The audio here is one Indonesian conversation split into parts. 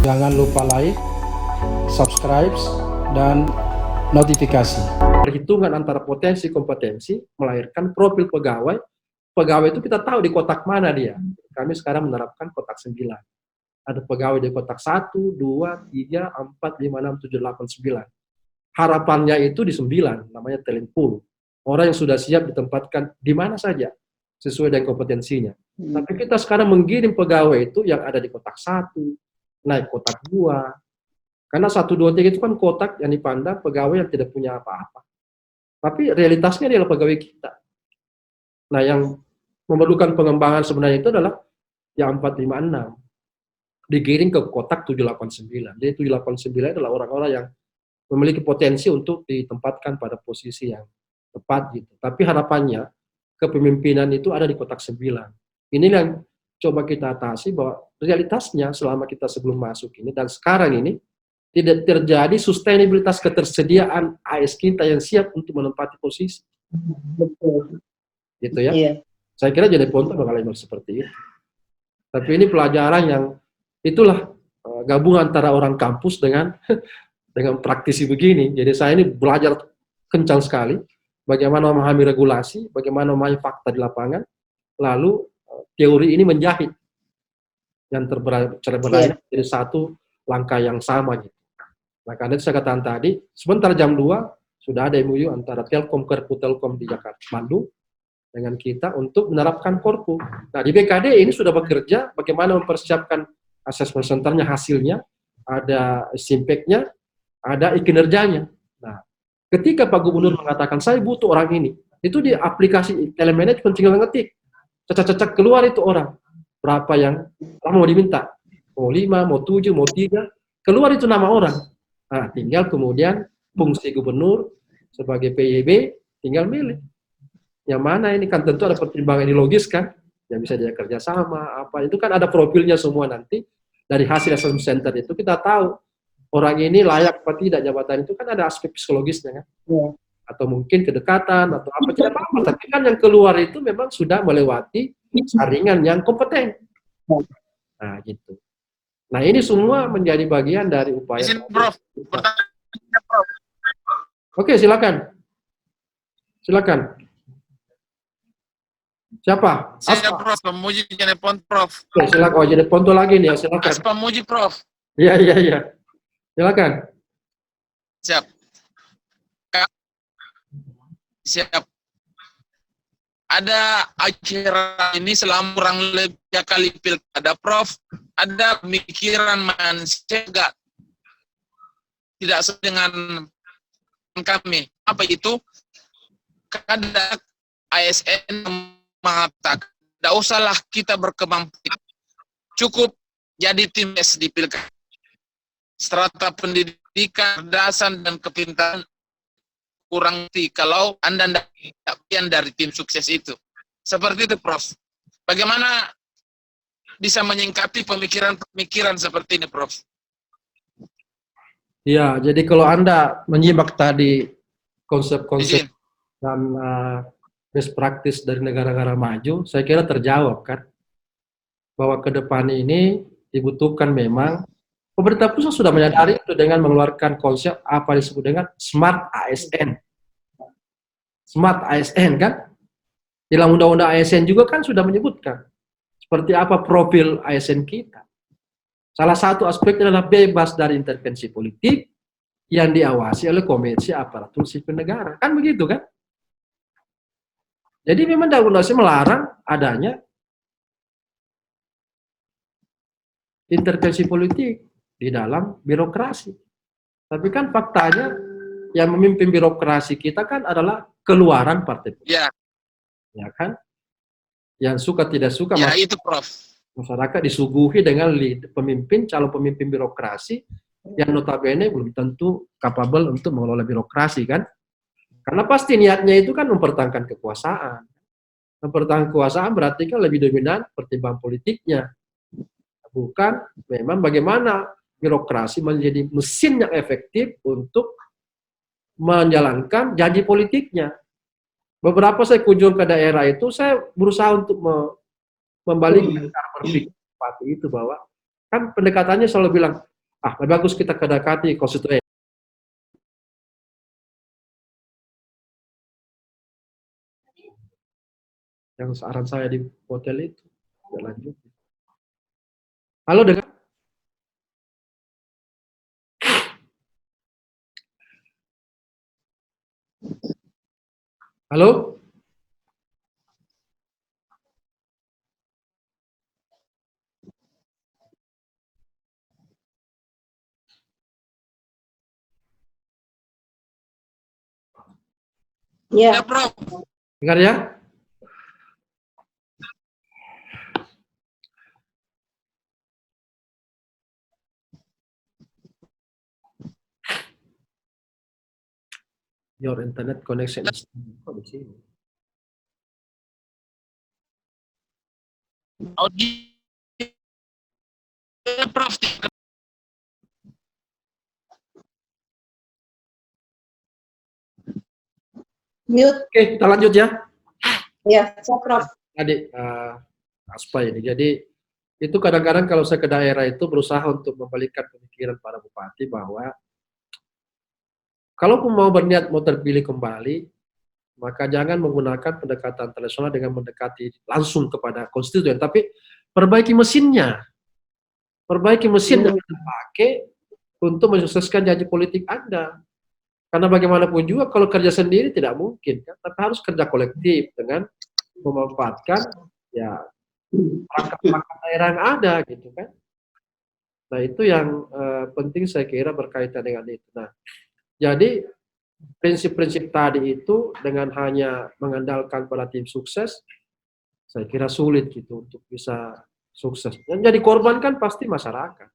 Jangan lupa like, subscribe, dan notifikasi. Perhitungan antara potensi kompetensi melahirkan profil pegawai. Pegawai itu kita tahu di kotak mana dia. Kami sekarang menerapkan kotak 9. Ada pegawai di kotak 1, 2, 3, 4, 5, 6, 7, 8, 9. Harapannya itu di 9, namanya talent pool. Orang yang sudah siap ditempatkan di mana saja, sesuai dengan kompetensinya. Tapi kita sekarang menggiring pegawai itu yang ada di kotak 1, naik kotak 2. Karena 1, 2, 3 itu kan kotak yang dipandang pegawai yang tidak punya apa-apa. Tapi realitasnya adalah pegawai kita. Nah, yang memerlukan pengembangan sebenarnya itu adalah yang 4, 5, 6. Digiring ke kotak 7, 8, 9. Jadi 7, 8, 9 adalah orang-orang yang memiliki potensi untuk ditempatkan pada posisi yang tepat gitu. Tapi harapannya kepemimpinan itu ada di kotak 9. Ini yang coba kita atasi, bahwa realitasnya selama kita sebelum masuk ini dan sekarang ini tidak terjadi sustainabilitas ketersediaan AS kita yang siap untuk menempati posisi. Betul. Gitu ya. Iya. Saya kira jadi Ponto bakal seperti itu. Tapi ini pelajaran yang itulah gabungan antara orang kampus dengan dengan praktisi begini. Jadi saya ini belajar kencang sekali bagaimana memahami regulasi, bagaimana memahami fakta di lapangan, lalu teori ini menjahit yang terberani jadi satu langkah yang sama gitu. Nah, karena itu saya katakan tadi, sebentar jam 2 sudah ada MOU antara Telkom, Kerpu Telkom di Jakarta, Bandung, dengan kita untuk menerapkan Korpu. Nah, di BKD ini sudah bekerja bagaimana mempersiapkan assessment centernya, hasilnya, ada simpeknya, ada kinerjanya. Nah, ketika Pak Gubernur mengatakan saya butuh orang ini, itu di aplikasi telemanagement tinggal ngetik, cecak-cecak keluar itu orang berapa yang mau diminta, mau 5, mau 7, mau 3, keluar itu nama orang. Nah, tinggal kemudian fungsi gubernur sebagai PYB tinggal milih yang mana. Ini kan tentu ada pertimbangan ideologis kan, yang bisa dia kerjasama apa itu kan ada profilnya semua. Nanti dari hasil assessment center itu kita tahu orang ini layak apa tidak jabatan itu, kan ada aspek psikologisnya kan, atau mungkin kedekatan atau apa, tidak apa-apa. Tapi kan yang keluar itu memang sudah melewati saringan yang kompeten. Nah, gitu. Nah, ini semua menjadi bagian dari upaya. Prof. Oke, silakan. Silakan. Siapa? Saya Prof. Pemuji Jenepon Prof. Oke, silakan. Oh, jadi Ponto lagi nih ya, silakan. Pemuji Prof. Iya, iya, iya. Silakan. Siap. Siap. Ada acara ini selama kurang lebih 3 kali pilkada, Prof. Ada pemikiran manusia tidak sesuai dengan kami. Apa itu? Kadang ASN mengatakan, tidak usahlah kita berkembang, cukup jadi tim S di pilkada. Strata pendidikan, kecerdasan, dan kepintaran kurang kalau Anda tidak bagian dari tim sukses itu. Seperti itu, Prof. Bagaimana bisa menyingkapi pemikiran-pemikiran seperti ini, Prof? Ya, jadi kalau Anda menyimak tadi konsep-konsep dan best practice dari negara-negara maju, saya kira terjawab kan, bahwa ke depan ini dibutuhkan memang pemerintah pusat sudah menyadari itu dengan mengeluarkan konsep apa disebut dengan Smart ASN. Smart ASN kan? Dalam undang-undang ASN juga kan sudah menyebutkan seperti apa profil ASN kita. Salah satu aspeknya adalah bebas dari intervensi politik yang diawasi oleh Komisi Aparatur Sipil Negara. Kan begitu kan? Jadi memang undang-undang melarang adanya intervensi politik di dalam birokrasi. Tapi kan faktanya yang memimpin birokrasi kita kan adalah keluaran partai politik. Ya. Ya kan? Yang suka tidak suka, ya itu, Prof. Masyarakat disuguhi dengan pemimpin, calon pemimpin birokrasi yang notabene belum tentu kapabel untuk mengelola birokrasi kan? Karena pasti niatnya itu kan mempertahankan kekuasaan. Mempertahankan kekuasaan berarti kan lebih dominan pertimbangan politiknya. Bukan memang bagaimana birokrasi menjadi mesin yang efektif untuk menjalankan janji politiknya. Beberapa saya kunjung ke daerah itu, saya berusaha untuk membalikkan cara berpikir seperti itu, bahwa kan pendekatannya selalu bilang, Lebih bagus kita kedekati konstituen. Yang saran saya di hotel itu, ya lanjut. Halo, dengar? Halo? Ya, Ya, Prof. Dengar ya? Your internet connection is kok di sini. Audio, Prof. mute. Oke, kita lanjut ya. Ya, so, Prof. Adik, Aspa ini. Jadi itu kadang-kadang kalau saya ke daerah itu berusaha untuk membalikkan pemikiran para bupati bahwa kalaupun mau berniat mau terpilih kembali, maka jangan menggunakan pendekatan tradisional dengan mendekati langsung kepada konstituen, tapi perbaiki mesinnya. Perbaiki mesin yang dipakai untuk mensukseskan janji politik Anda. Karena bagaimanapun juga kalau kerja sendiri tidak mungkin, kan? Tapi harus kerja kolektif dengan memanfaatkan ya perangkat-perangkat daerah yang ada gitu kan. Nah itu yang penting saya kira berkaitan dengan itu. Nah jadi prinsip-prinsip tadi itu dengan hanya mengandalkan pada tim sukses, saya kira sulit gitu untuk bisa sukses. Dan jadi korban kan pasti masyarakat.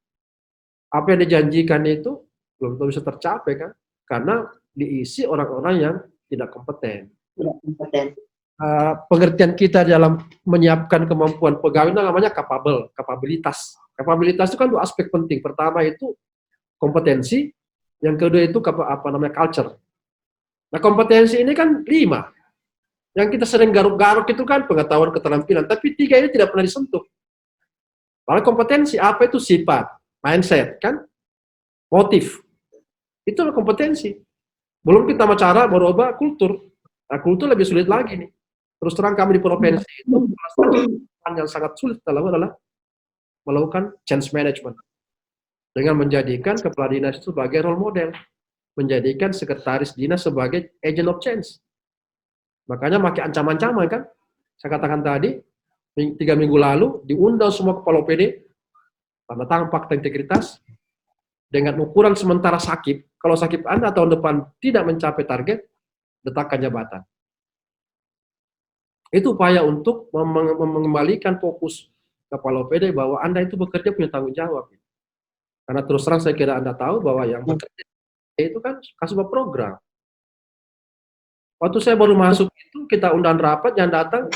Apa yang dijanjikan itu belum tentu bisa tercapai kan, karena diisi orang-orang yang tidak kompeten. Tidak kompeten. Pengertian kita dalam menyiapkan kemampuan pegawai itu namanya kapabilitas. Kapabilitas itu kan dua aspek penting. Pertama itu kompetensi, yang kedua itu culture. Nah kompetensi ini kan 5. Yang kita sering garuk-garuk itu kan pengetahuan, keterampilan, tapi 3 ini tidak pernah disentuh. Lalu kompetensi apa itu? Sifat, mindset kan, motif. Itu kompetensi. Belum kita bicara merubah kultur. Nah, kultur lebih sulit lagi nih. Terus terang kami di provinsi itu yang sangat sulit adalah melakukan change management dengan menjadikan kepala dinas itu sebagai role model, menjadikan sekretaris dinas sebagai agent of change. Makanya pakai ancaman-ancaman kan. Saya katakan tadi 3 minggu lalu diundang semua kepala OPD tanda tangan fakta integritas dengan ukuran sementara sakit. Kalau sakit Anda tahun depan tidak mencapai target, letakkan jabatan. Itu upaya untuk mengembalikan fokus kepala OPD bahwa Anda itu bekerja punya tanggung jawab. Karena terus terang saya kira Anda tahu bahwa yang bekerja itu kan sebuah program. Waktu saya baru masuk itu kita undang rapat, yang datang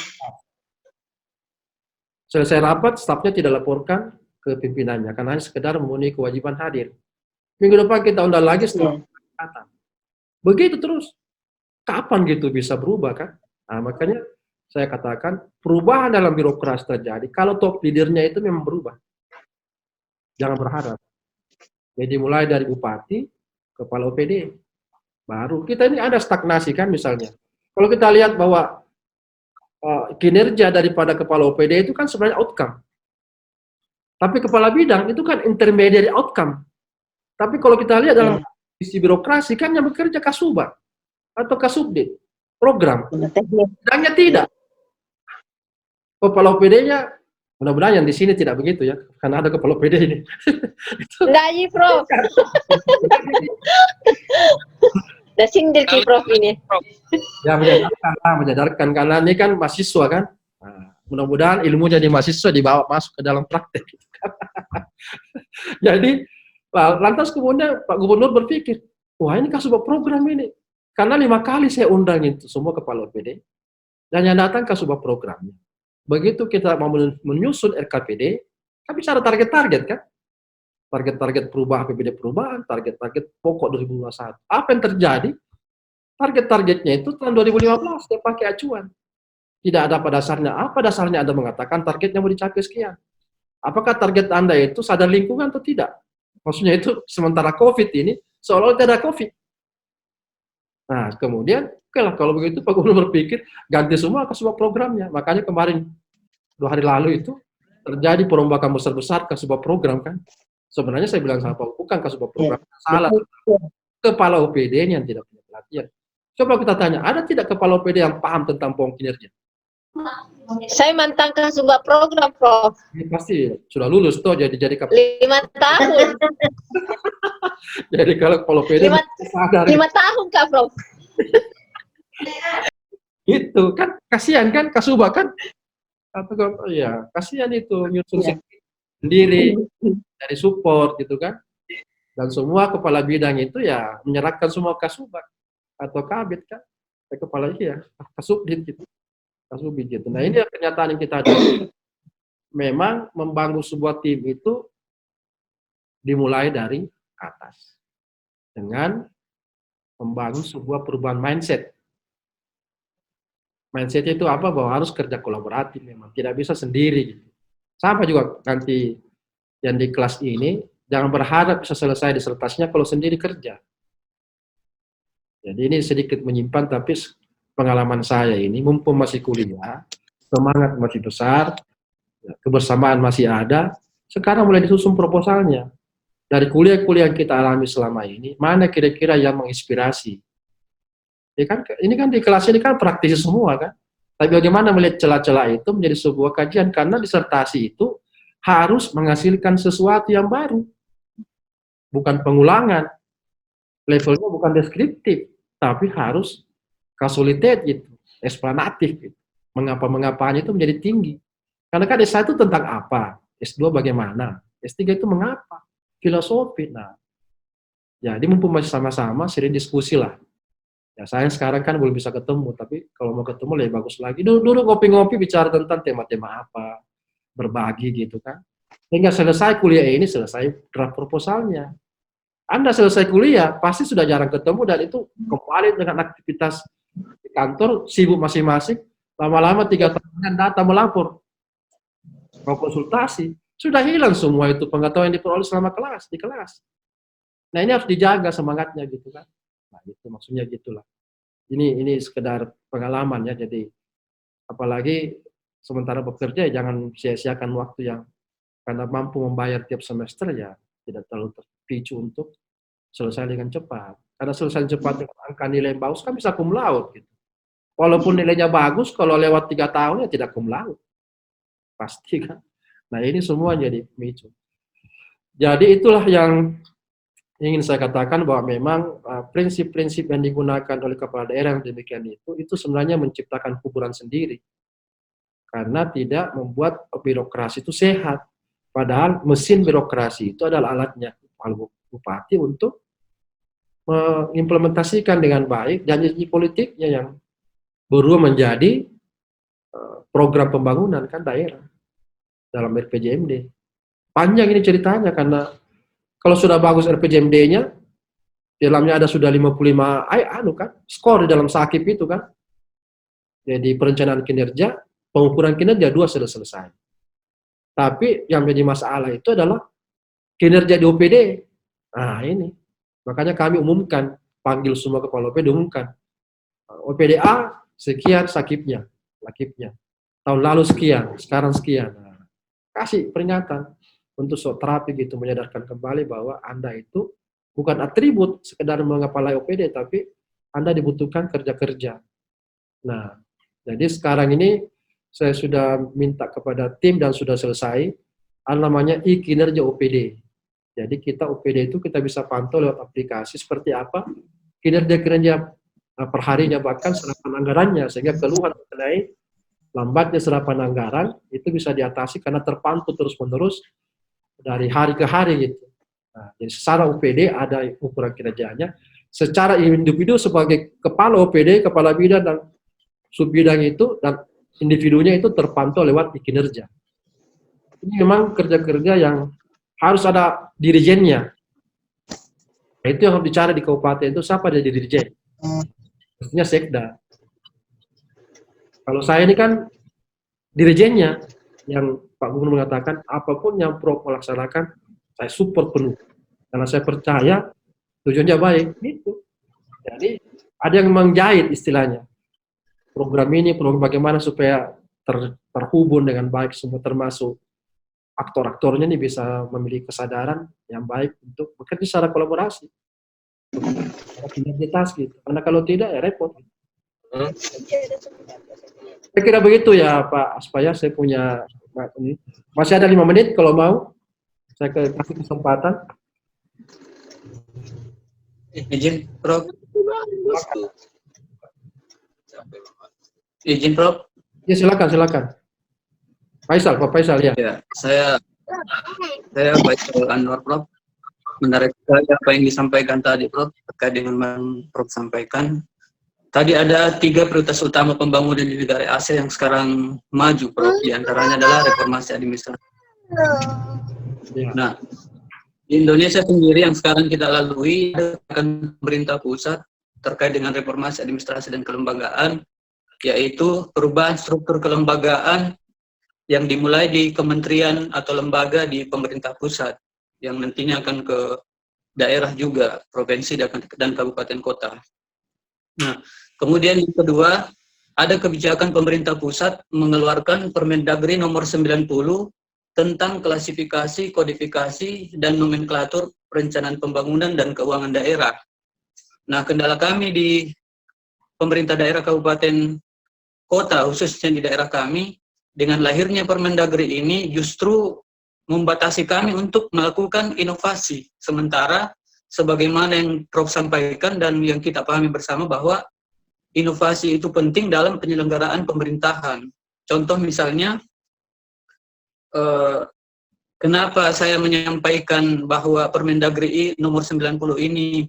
selesai rapat, stafnya tidak laporkan ke pimpinannya karena hanya sekedar memenuhi kewajiban hadir. Minggu depan kita undang lagi setelah datang. Begitu terus. Kapan gitu bisa berubah kan? Nah, makanya saya katakan perubahan dalam birokrasi terjadi kalau top leadernya itu memang berubah. Jangan berharap. Jadi mulai dari bupati, kepala OPD, baru kita ini ada stagnasi kan misalnya. Kalau kita lihat bahwa kinerja daripada kepala OPD itu kan sebenarnya outcome. Tapi kepala bidang itu kan intermediary outcome. Tapi kalau kita lihat dalam visi birokrasi kan yang bekerja Kasubag atau Kasubdit, program. Bidangnya tidak. Kepala OPD-nya, mudah-mudahan yang di sini tidak begitu ya, karena ada kepala OPD ini. Enggak, Prof. Udah sindir ki Prof ini. Ya menyadarkan karena ini kan mahasiswa kan. Nah, mudah-mudahan ilmu jadi mahasiswa dibawa masuk ke dalam praktek. Jadi lantas kemudian Pak Gubernur berpikir, wah ini Kasubag program ini. Karena 5 kali saya undang itu semua kepala OPD dan yang datang Kasubag programnya. Begitu kita mau menyusun RKPD, kan bicara target-target kan. Target-target perubahan APBD perubahan, target-target pokok 2021. Apa yang terjadi? Target-targetnya itu tahun 2015 dia pakai acuan. Tidak ada apa dasarnya. Apa dasarnya Anda mengatakan targetnya mau dicapai sekian? Apakah target Anda itu sadar lingkungan atau tidak? Maksudnya itu sementara COVID ini seolah-olah tidak ada COVID. Nah, kemudian, oke lah kalau begitu Pak Gubernur berpikir ganti semua ke sebuah programnya. Makanya kemarin 2 hari lalu itu terjadi perombakan besar-besar ke sebuah program kan. Sebenarnya saya bilang sama Pak, bukan ke sebuah program, salah. Kepala OPD yang tidak punya pelatihan. Coba kita tanya, ada tidak kepala OPD yang paham tentang POM kinerja? Saya mantan ke sebuah program, Prof. Ini pasti sudah lulus tuh jadi kepala. 5 tahun. Jadi kalau kepala OPD sadar 5 tahun, Kak, Prof. itu kan kasihan kan Kasuba kan atau ya kasihan itu nyusun sendiri dari support gitu kan, dan semua kepala bidang itu ya menyerahkan semua Kasuba atau Kabit kan kepala Kasubdit gitu, Kasubdit gitu. Nah ini kenyataan yang kita ada. Memang membangun sebuah tim itu dimulai dari atas dengan membangun sebuah perubahan mindset. Mindsetnya itu apa? Bahwa harus kerja kolaboratif, memang tidak bisa sendiri gitu. Sama juga nanti yang di kelas ini jangan berharap bisa selesai disertasinya kalau sendiri kerja. Jadi ini sedikit menyimpan, tapi pengalaman saya ini mumpung masih kuliah, semangat masih besar, kebersamaan masih ada, sekarang mulai disusun proposalnya. Dari kuliah-kuliah yang kita alami selama ini, mana kira-kira yang menginspirasi? Ya kan, ini kan di kelas ini kan praktisi semua kan. Tapi bagaimana melihat celah-celah itu menjadi sebuah kajian, karena disertasi itu harus menghasilkan sesuatu yang baru. Bukan pengulangan. Levelnya bukan deskriptif, tapi harus kausalitas gitu, eksplanatif gitu. Mengapa-mengapanya itu menjadi tinggi. Karena kan S1 itu tentang apa? S2 bagaimana? S3 itu mengapa? Filosofi. Nah, jadi mumpung masih sama-sama, sering diskusi lah. Ya, saya sekarang kan belum bisa ketemu, tapi kalau mau ketemu lebih bagus lagi. Dulu ngopi-ngopi bicara tentang tema-tema apa, berbagi gitu kan. Hingga selesai kuliah ini, selesai draft proposalnya. Anda selesai kuliah, pasti sudah jarang ketemu, dan itu kembali dengan aktivitas di kantor, sibuk masing-masing, lama-lama 3 tahun datang melapor, mau konsultasi, sudah hilang semua itu pengetahuan yang diperoleh selama di kelas. Nah ini harus dijaga semangatnya gitu kan. Nah itu maksudnya gitulah. Ini sekedar pengalaman ya, jadi apalagi sementara bekerja ya jangan sia-siakan waktu yang karena mampu membayar tiap semester ya tidak terlalu terpicu untuk selesai dengan cepat. Karena selesai cepat dengan angka nilai yang bagus kan bisa cum laude gitu. Walaupun nilainya bagus, kalau lewat 3 tahun ya tidak cum laude. Pasti kan. Nah ini semua jadi pemicu. Jadi itulah yang ingin saya katakan, bahwa memang prinsip-prinsip yang digunakan oleh kepala daerah yang demikian itu sebenarnya menciptakan kuburan sendiri. Karena tidak membuat birokrasi itu sehat. Padahal mesin birokrasi itu adalah alatnya bupati untuk mengimplementasikan dengan baik janji politiknya yang berubah menjadi program pembangunan kan daerah dalam RPJMD. Panjang ini ceritanya, karena kalau sudah bagus RPJMD-nya, dalamnya ada sudah 55 kan, skor di dalam sakip itu kan. Jadi perencanaan kinerja, pengukuran kinerja 2 sudah selesai. Tapi yang menjadi masalah itu adalah kinerja di OPD. Nah ini, makanya kami umumkan, panggil semua kepala OPD, umumkan. OPD A, sekian sakipnya, lakipnya. Tahun lalu sekian, sekarang sekian. Nah, kasih peringatan untuk terapi gitu, menyadarkan kembali bahwa Anda itu bukan atribut sekedar mengepalai OPD, tapi Anda dibutuhkan kerja-kerja. Nah, jadi sekarang ini saya sudah minta kepada tim dan sudah selesai, ada namanya kinerja OPD. Jadi kita OPD itu kita bisa pantau lewat aplikasi seperti apa kinerja perharinya, bahkan serapan anggarannya, sehingga keluhan mengenai lambatnya serapan anggaran itu bisa diatasi karena terpantau terus-menerus dari hari ke hari gitu. Nah, jadi secara OPD ada ukuran kinerjanya, secara individu sebagai kepala OPD, kepala bidang dan subbidang itu dan individunya itu terpantau lewat kinerja. Ini memang kerja-kerja yang harus ada dirijennya. Nah, itu yang harus dicari di kabupaten itu, siapa jadi dirijen? Maksudnya sekda. Kalau saya ini kan dirijennya, yang Pak Gubernur mengatakan apapun yang Prof melaksanakan, saya support penuh. karena saya percaya tujuannya baik gitu. Jadi ada yang menjahit istilahnya program ini, program bagaimana supaya terhubung dengan baik semua, termasuk aktor-aktornya ini bisa memiliki kesadaran yang baik untuk bekerja secara kolaborasi, sinergitas gitu. Karena kalau tidak ya repot. Saya kira begitu ya Pak Aspaya, saya punya ini. Masih ada 5 menit kalau mau, saya kasih kesempatan. Izin Prof. Izin Prof. Ya silakan. Faisal, Pak Faisal ya. Ya, saya Faisal Anwar Prof. Menarik sekali apa yang disampaikan tadi Prof. Terkait dengan yang Prof sampaikan. Tadi ada 3 prioritas utama pembangunan di negara Asia yang sekarang maju Prof. Di antaranya adalah reformasi administrasi. Nah, di Indonesia sendiri yang sekarang kita lalui akan pemerintah pusat terkait dengan reformasi administrasi dan kelembagaan, yaitu perubahan struktur kelembagaan yang dimulai di kementerian atau lembaga di pemerintah pusat, yang nantinya akan ke daerah juga, provinsi dan kabupaten kota. Nah, kemudian yang kedua, ada kebijakan pemerintah pusat mengeluarkan Permendagri nomor 90 tentang klasifikasi, kodifikasi, dan nomenklatur perencanaan pembangunan dan keuangan daerah. Nah, kendala kami di pemerintah daerah kabupaten kota, khususnya di daerah kami, dengan lahirnya Permendagri ini justru membatasi kami untuk melakukan inovasi. Sementara, sebagaimana yang Prof sampaikan dan yang kita pahami bersama bahwa inovasi itu penting dalam penyelenggaraan pemerintahan. Contoh misalnya, kenapa saya menyampaikan bahwa Permendagri nomor 90 ini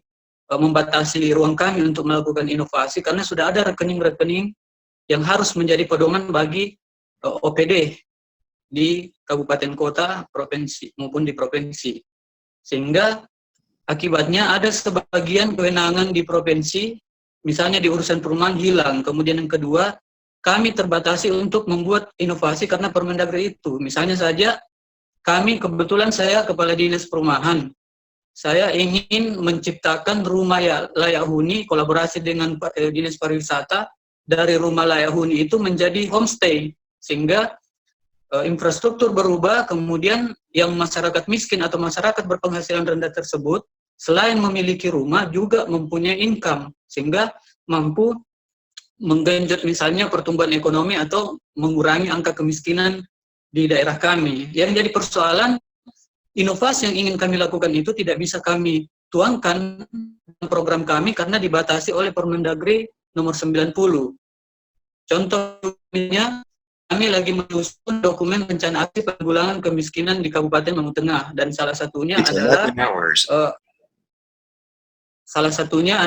membatasi ruang kami untuk melakukan inovasi, karena sudah ada rekening-rekening yang harus menjadi pedoman bagi OPD di kabupaten kota, provinsi maupun di provinsi. Sehingga akibatnya ada sebagian kewenangan di provinsi, misalnya di urusan perumahan hilang. Kemudian yang kedua, kami terbatasi untuk membuat inovasi karena Permendagri itu. Misalnya saja, kebetulan saya kepala dinas perumahan, saya ingin menciptakan rumah layak huni kolaborasi dengan dinas pariwisata, dari rumah layak huni itu menjadi homestay, sehingga infrastruktur berubah, kemudian yang masyarakat miskin atau masyarakat berpenghasilan rendah tersebut, selain memiliki rumah, juga mempunyai income, sehingga mampu menggenjot misalnya pertumbuhan ekonomi atau mengurangi angka kemiskinan di daerah kami. Yang jadi persoalan, inovasi yang ingin kami lakukan itu tidak bisa kami tuangkan dalam program kami karena dibatasi oleh Permendagri nomor 90. Contohnya, kami lagi menyusun dokumen rencana aksi penanggulangan kemiskinan di Kabupaten Lampung Tengah, dan salah satunya adalah salah satunya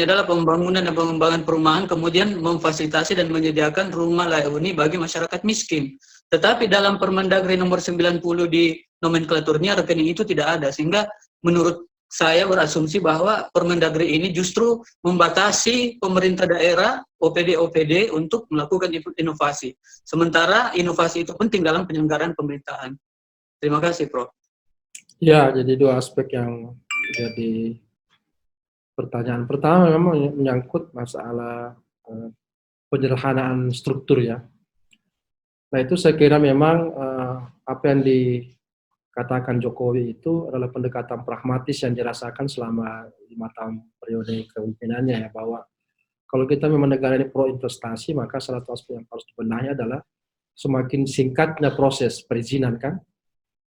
adalah pembangunan dan pengembangan perumahan, kemudian memfasilitasi dan menyediakan rumah layak huni bagi masyarakat miskin. Tetapi dalam Permendagri nomor 90 di nomenklaturnya rekening itu tidak ada, sehingga menurut saya berasumsi bahwa Permendagri ini justru membatasi pemerintah daerah, OPD-OPD untuk melakukan inovasi. Sementara inovasi itu penting dalam penyelenggaraan pemerintahan. Terima kasih, Prof. Ya, jadi 2 aspek yang jadi pertanyaan. Pertama memang menyangkut masalah penyederhanaan struktur ya. Nah itu saya kira memang apa yang dikatakan Jokowi itu adalah pendekatan pragmatis yang dirasakan selama 5 tahun periode kepemimpinannya ya, bahwa kalau kita memang negara ini pro investasi, maka salah satu aspek yang harus dibenahi adalah semakin singkatnya proses perizinan kan.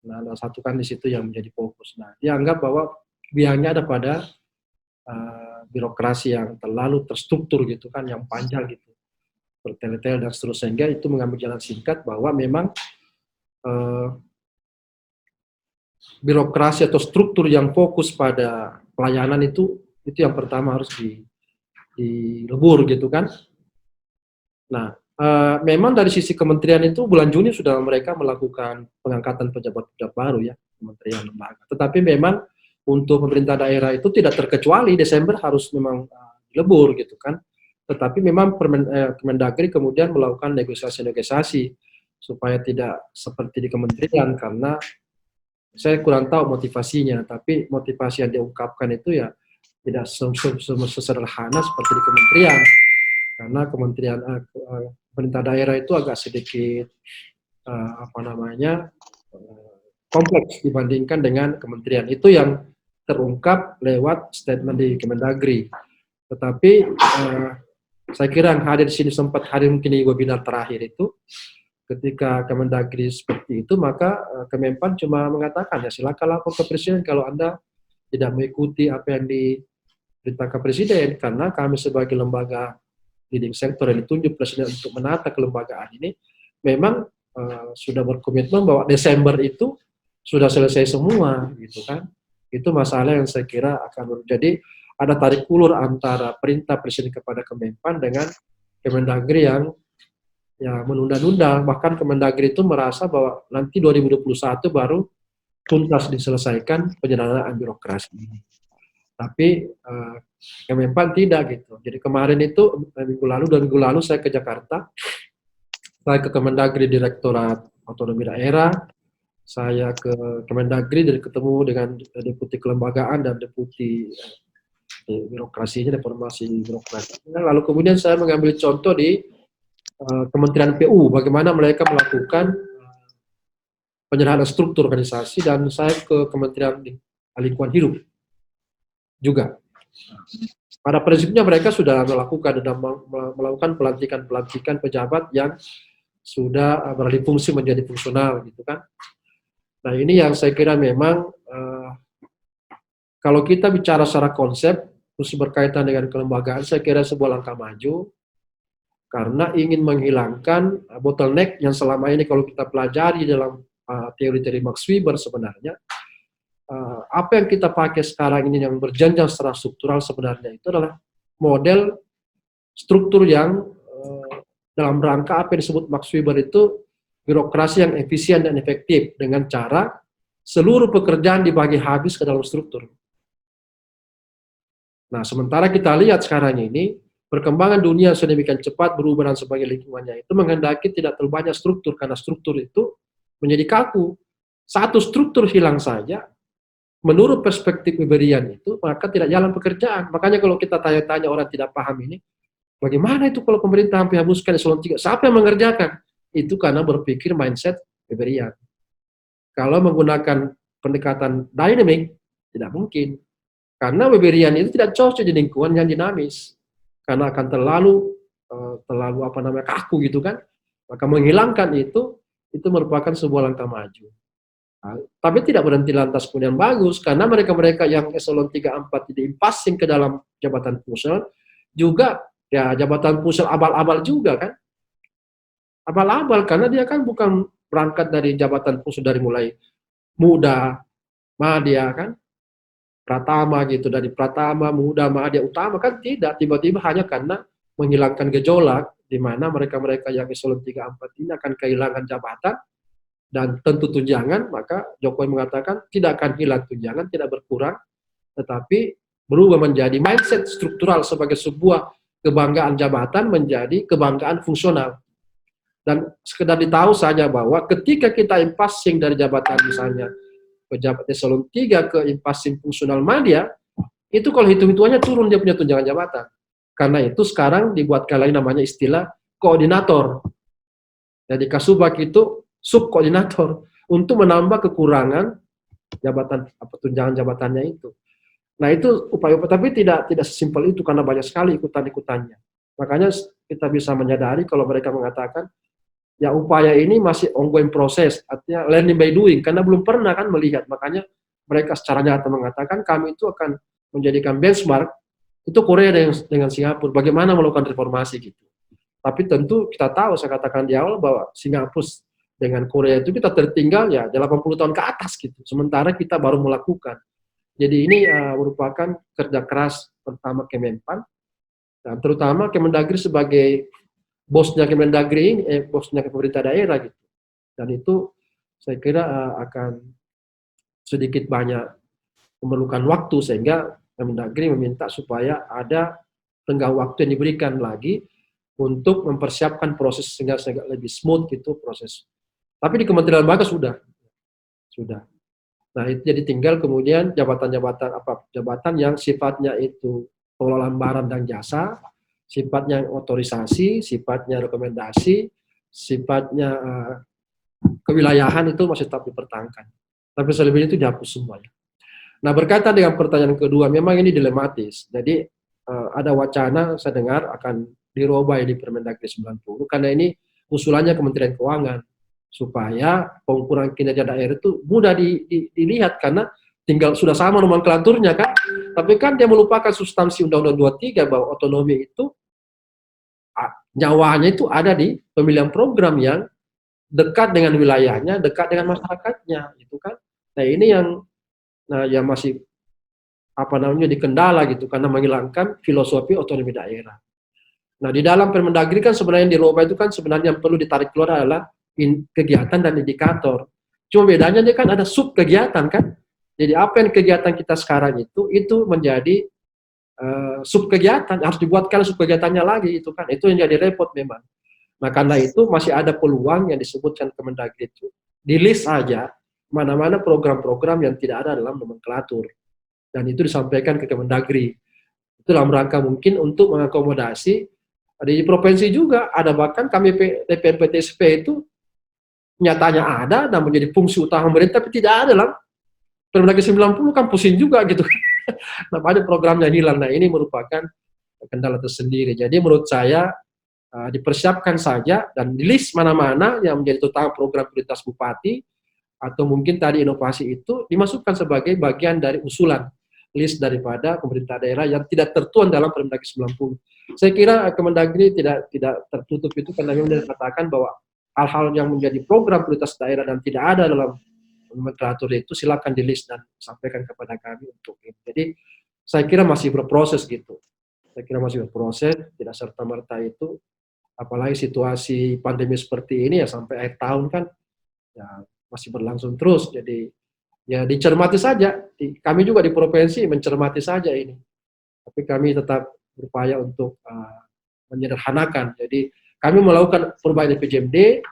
Nah, satu kan di situ yang menjadi fokus. Nah, dianggap bahwa biangnya ada pada birokrasi yang terlalu terstruktur gitu kan, yang panjang gitu, bertele-tele dan seterusnya, sehingga itu mengambil jalan singkat bahwa memang birokrasi atau struktur yang fokus pada pelayanan itu yang pertama harus dilebur gitu kan. Nah, memang dari sisi kementerian itu bulan Juni sudah mereka melakukan pengangkatan pejabat-pejabat baru ya, kementerian lembaga. Tetapi memang untuk pemerintah daerah itu tidak terkecuali Desember harus memang dilebur gitu kan. Tetapi memang Kemendagri kemudian melakukan negosiasi-negosiasi supaya tidak seperti di kementerian, karena saya kurang tahu motivasinya, tapi motivasi yang diungkapkan itu ya tidak sesederhana seperti di kementerian, karena kementerian pemerintah daerah itu agak sedikit kompleks dibandingkan dengan kementerian. Itu yang terungkap lewat statement di Kemendagri. Tetapi saya kira yang hadir di sini sempat hadir mungkin di webinar terakhir itu, ketika Kemendagri seperti itu, maka Kemenpan cuma mengatakan ya silakan lapor ke Presiden kalau Anda tidak mengikuti apa yang diperintahkan Presiden, karena kami sebagai lembaga leading sector yang ditunjuk Presiden untuk menata kelembagaan ini, memang sudah berkomitmen bahwa Desember itu sudah selesai semua, gitu kan. Itu masalah yang saya kira akan terjadi. Ada tarik ulur antara perintah Presiden kepada Kemenpan dengan Kemendagri yang ya menunda-nunda. Bahkan Kemendagri itu merasa bahwa nanti 2021 baru tuntas diselesaikan penyederhanaan birokrasi. Tapi Kemenpan tidak gitu. Jadi kemarin itu minggu lalu saya ke Jakarta, saya ke Kemendagri Direktorat Otonomi Daerah, saya ke Kemendagri dan ketemu dengan Deputi Kelembagaan dan Deputi birokrasinya, reformasi birokrasi. Lalu kemudian saya mengambil contoh di Kementerian PU, bagaimana mereka melakukan penyederhanaan struktur organisasi, dan saya ke Kementerian Lingkungan Hidup juga. Pada prinsipnya mereka sudah melakukan pelantikan pejabat yang sudah beralih fungsi menjadi fungsional, gitu kan. Nah ini yang saya kira memang kalau kita bicara secara konsep, khusus berkaitan dengan kelembagaan, saya kira sebuah langkah maju, karena ingin menghilangkan bottleneck yang selama ini kalau kita pelajari dalam teori-teori Max Weber sebenarnya, apa yang kita pakai sekarang ini yang berjenjang secara struktural sebenarnya itu adalah model struktur yang dalam rangka apa yang disebut Max Weber itu birokrasi yang efisien dan efektif, dengan cara seluruh pekerjaan dibagi habis ke dalam struktur. Nah, sementara kita lihat sekarang ini, perkembangan dunia sedemikian cepat, berubah dan sebagai lingkungannya itu menghendaki tidak terlalu banyak struktur, karena struktur itu menjadi kaku. Satu struktur hilang saja, menurut perspektif Weberian itu, maka tidak jalan pekerjaan. Makanya kalau kita tanya-tanya orang tidak paham ini, bagaimana itu kalau pemerintah hampir hapuskan eselon 3, siapa yang mengerjakan? Itu karena berpikir mindset Weberian. Kalau menggunakan pendekatan dynamic, tidak mungkin. Karena Weberian itu tidak cocok di lingkungan yang dinamis. Karena akan terlalu kaku gitu kan. Maka menghilangkan itu merupakan sebuah langkah maju. Nah, tapi tidak berhenti lantas kemudian bagus, karena mereka-mereka yang eselon 3-4 diimpasing ke dalam jabatan fungsional, juga ya jabatan fungsional abal-abal juga kan. Abal-abal karena dia kan bukan berangkat dari jabatan fungsional dari mulai muda, madya kan, pratama gitu, dari pratama, muda, madya, utama kan tidak, tiba-tiba hanya karena menghilangkan gejolak di mana mereka-mereka yang eselon 3-4 ini akan kehilangan jabatan dan tentu tunjangan, maka Jokowi mengatakan tidak akan hilang tunjangan, tidak berkurang, tetapi berubah menjadi mindset struktural sebagai sebuah kebanggaan jabatan menjadi kebanggaan fungsional. Dan sekedar ditahu saja bahwa ketika kita impasing dari jabatan misalnya pejabat eselon 3 ke impasing fungsional madya, itu kalau hitung-hitungannya turun dia punya tunjangan jabatan. Karena itu sekarang dibuatkan lagi namanya istilah koordinator. Jadi Kasubag itu subkoordinator untuk menambah kekurangan jabatan tunjangan jabatannya itu. Nah itu upaya-upaya, tapi tidak sesimpel itu karena banyak sekali ikutan-ikutannya. Makanya kita bisa menyadari kalau mereka mengatakan ya upaya ini masih ongoing proses, artinya learning by doing, karena belum pernah kan melihat. Makanya mereka secara nyata mengatakan kami itu akan menjadikan benchmark itu Korea dengan Singapura, bagaimana melakukan reformasi gitu. Tapi tentu kita tahu, saya katakan di awal bahwa Singapura dengan Korea itu kita tertinggal ya 80 tahun ke atas gitu, sementara kita baru melakukan. Jadi ini merupakan kerja keras pertama Kemenpan, dan terutama Kemendagri sebagai bosnya Kemendagri ini, bosnya pemerintah daerah gitu. Dan itu saya kira akan sedikit banyak memerlukan waktu, sehingga Kemendagri meminta supaya ada tenggang waktu yang diberikan lagi untuk mempersiapkan proses sehingga lebih smooth gitu proses. Tapi di Kementerian Lembaga sudah. Nah, itu jadi tinggal kemudian jabatan yang sifatnya itu pengelolaan barang dan jasa, sifatnya otorisasi, sifatnya rekomendasi, sifatnya kewilayahan itu masih tetap dipertahankan. Tapi selebihnya itu dihapus semuanya. Nah, berkaitan dengan pertanyaan kedua, memang ini dilematis. Jadi ada wacana saya dengar akan dirubah di Permendagri 90 karena ini usulannya Kementerian Keuangan supaya pengukuran kinerja daerah itu mudah dilihat karena tinggal sudah sama nomenklaturnya kan. Tapi kan dia melupakan substansi Undang-Undang 23 bahwa otonomi itu nyawanya itu ada di pemilihan program yang dekat dengan wilayahnya, dekat dengan masyarakatnya, gitu kan. Nah, ini yang masih dikendala gitu karena menghilangkan filosofi otonomi daerah. Nah, di dalam Permendagri kan sebenarnya yang dirubah itu kan sebenarnya yang perlu ditarik keluar adalah kegiatan dan indikator. Cuma bedanya dia kan ada sub kegiatan kan. Jadi apa yang kegiatan kita sekarang itu menjadi sub kegiatan, harus dibuatkan sub kegiatannya lagi itu kan. Itu yang jadi repot memang. Nah, karena itu masih ada peluang yang disebutkan Kemendagri itu di list aja mana-mana program-program yang tidak ada dalam nomenklatur. Dan itu disampaikan ke Kemendagri. Itu dalam rangka mungkin untuk mengakomodasi di provinsi juga ada, bahkan kami DPRPTSP itu nyatanya ada dan menjadi fungsi utama pemerintah, tapi tidak ada dalam Permendagri 90 kan pusing juga gitu. Nah, ada programnya hilang. Nah, ini merupakan kendala tersendiri. Jadi menurut saya dipersiapkan saja dan di list mana-mana yang menjadi utama program prioritas bupati atau mungkin tadi inovasi itu dimasukkan sebagai bagian dari usulan list daripada pemerintah daerah yang tidak tertuang dalam Permendagri 90. Saya kira Kemendagri tidak tertutup itu karena memang dikatakan bahwa hal-hal yang menjadi program prioritas daerah dan tidak ada dalam nomenklatur itu silakan di list dan sampaikan kepada kami untuk itu. Jadi saya kira masih berproses gitu. Saya kira masih berproses, tidak serta-merta itu. Apalagi situasi pandemi seperti ini ya sampai akhir tahun kan ya masih berlangsung terus. Jadi ya dicermati saja. Kami juga di provinsi mencermati saja ini. Tapi kami tetap berupaya untuk menyederhanakan. Jadi kami melakukan perubahan PJMD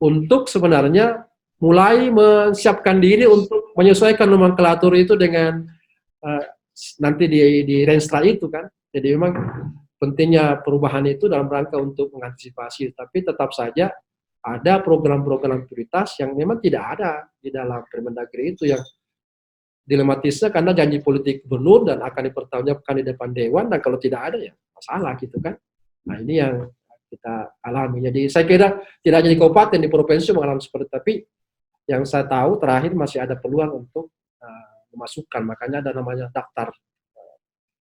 untuk sebenarnya mulai menyiapkan diri untuk menyesuaikan nomenklatur itu dengan nanti di renstra itu kan. Jadi memang pentingnya perubahan itu dalam rangka untuk mengantisipasi, tapi tetap saja ada program-program prioritas yang memang tidak ada di dalam Permendagri itu yang dilematisnya karena janji politik gubernur dan akan dipertanggungjawabkan di depan dewan, dan kalau tidak ada ya masalah gitu kan. Nah, ini yang kita alami. Jadi saya kira tidak hanya di kabupaten, di provinsi mengalami seperti itu, tapi yang saya tahu terakhir masih ada peluang untuk memasukkan, makanya ada namanya daftar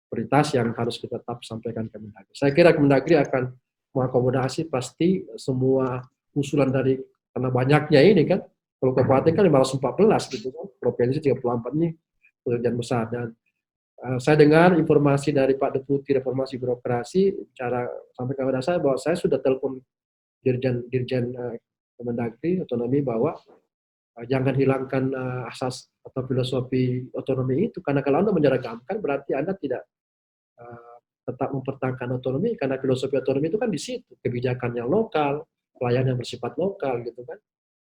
prioritas yang harus kita tetap sampaikan ke Kemendagri. Saya kira Kemendagri akan mengakomodasi pasti semua usulan dari, karena banyaknya ini kan, kalau kabupaten kan 514 gitu kan, provinsi 34 ini pekerjaan besar. Dan saya dengar informasi dari Pak Deputi Reformasi Birokrasi cara sampai kepada saya bahwa saya sudah telepon Dirjen Kemendagri otonomi bahwa jangan hilangkan asas atau filosofi otonomi itu, karena kalau Anda menyeragamkan berarti Anda tidak tetap mempertahankan otonomi, karena filosofi otonomi itu kan di situ, kebijakan yang lokal, pelayanan yang bersifat lokal gitu kan.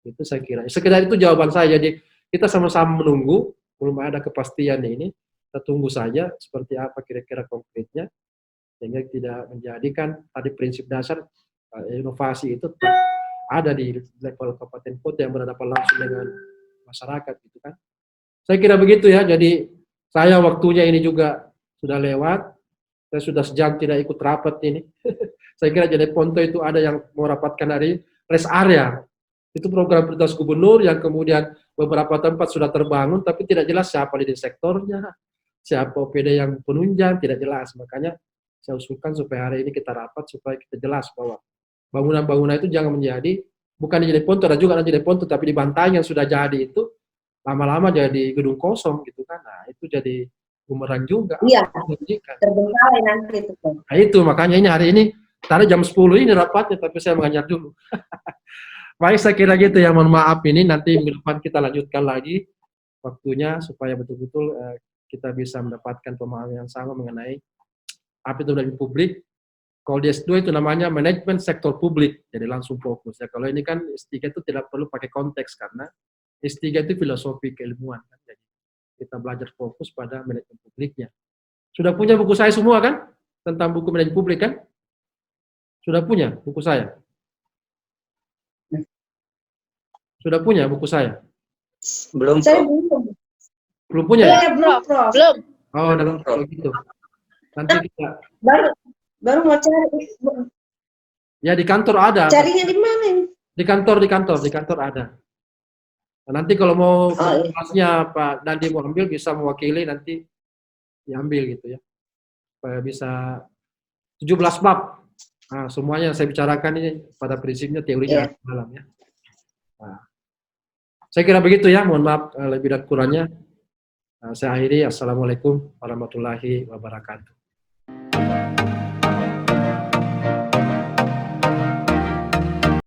Itu saya kira. Sekedar itu jawaban saya. Jadi kita sama-sama menunggu, belum ada kepastian ini, kita tunggu saja seperti apa kira-kira konkretnya, sehingga tidak menjadikan tadi prinsip dasar inovasi itu ada di level kabupaten kota yang berhadapan langsung dengan masyarakat gitu kan. Saya kira begitu ya. Jadi saya waktunya ini juga sudah lewat. Saya sudah sejam tidak ikut rapat ini. Saya kira jadi Ponto itu ada yang mau rapatkan dari rest area. Itu program prioritas gubernur yang kemudian beberapa tempat sudah terbangun, tapi tidak jelas siapa di sektornya, siapa OPD yang penunjang, tidak jelas. Makanya saya usulkan supaya hari ini kita rapat supaya kita jelas bahwa bangunan-bangunan itu jangan menjadi, bukan jadi Ponto, ada juga jadi Ponto, tapi di bantai yang sudah jadi itu lama-lama jadi gedung kosong gitu kan. Nah, itu jadi bumerang juga. Iya, terbengkalai nanti itu. Nah, itu makanya ini hari ini, tadi jam 10 ini rapatnya, tapi saya mengajar dulu. Baik, saya kira gitu ya, mohon maaf ini, nanti minggu depan kita lanjutkan lagi waktunya, supaya betul-betul kita bisa mendapatkan pemahaman yang sama mengenai apa itu dari publik, Kalau di S2 itu namanya manajemen sektor publik, jadi langsung fokus ya. Kalau ini kan S3 itu tidak perlu pakai konteks karena S3 itu filosofi keilmuan kan. Jadi kita belajar fokus pada manajemen publiknya. Sudah punya buku saya semua kan? Tentang buku manajemen publik kan? Sudah punya buku saya? Sudah punya buku saya? Belum, Saya Prof. belum. Belum punya ya? Belum, Prof. Belum. Oh, Belum, Prof. kalau gitu. Nanti kita, Baru mau cari. ya di kantor ada. Carinya di mana ini? Di kantor ada. Nah, nanti kalau mau iya. kelasnya Pak Dandi mau ambil bisa mewakili nanti diambil gitu ya. Supaya bisa 17 bab. Nah, semuanya saya bicarakan ini pada prinsipnya teorinya Iya. dalam ya. Nah, saya kira begitu ya. Mohon maaf lebih dan kurangnya. Saya akhiri. Assalamualaikum warahmatullahi wabarakatuh.